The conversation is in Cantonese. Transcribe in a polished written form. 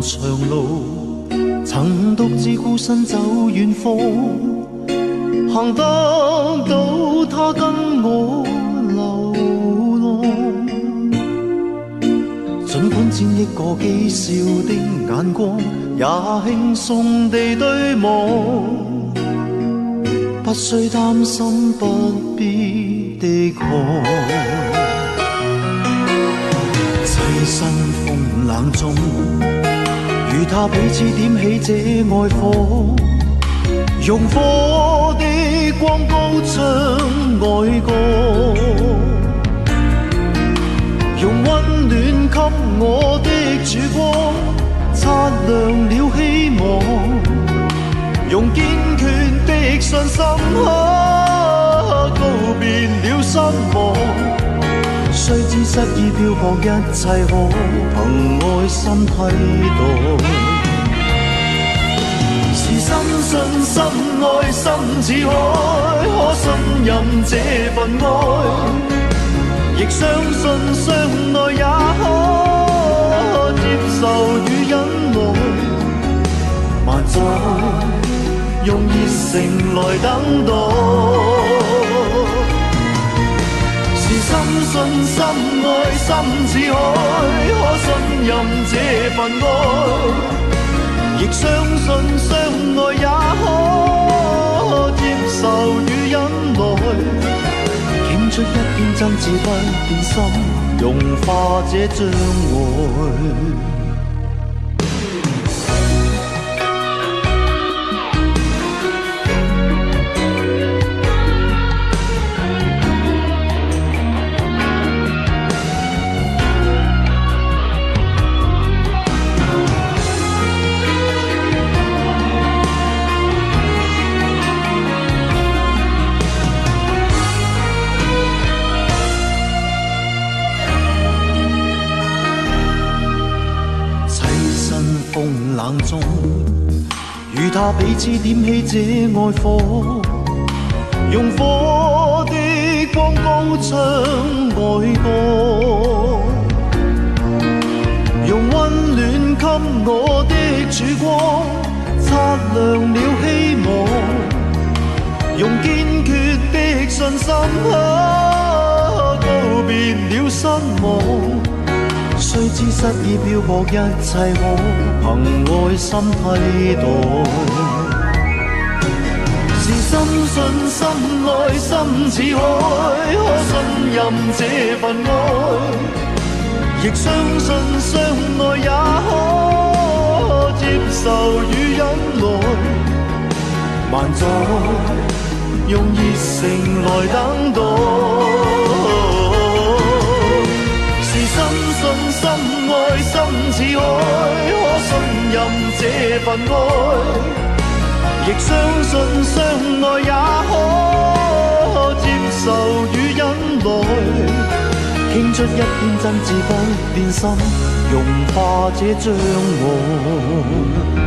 長路，曾獨自孤身走遠方，行得到他跟我流浪。儘管沾益過譏笑的眼光，也輕鬆地對望，不需擔心不必的寒。棲身風冷中，與他彼此點起這愛火，用火的光高唱愛歌，用溫暖給我的曙光，擦亮了希望，用堅決的信心告別了失望。雖知失意漂泊，一切可憑愛心替代。是深信深愛心似海，可信任這份愛，亦相信相愛也可接受與忍耐。萬載用熱誠來等待。深信深愛心似海，可信任這份愛，亦相信相愛也可接受與忍耐。傾出一片真摯不變心，融化這障礙。冷中，與他彼此點起這愛火，用火的光高唱愛歌，用溫暖給我的曙光，擦亮了希望，用堅決的信心告別了失望。雖知失意漂泊，一切可憑愛心替代。是深信深愛心似海，可信任這份愛，亦相信相愛也可接受與忍耐。萬載用熱誠來等待。深信深愛心似海，可信任這份愛，亦相信相愛也可接受與忍耐。傾出一片真摯不變心，融化這障礙。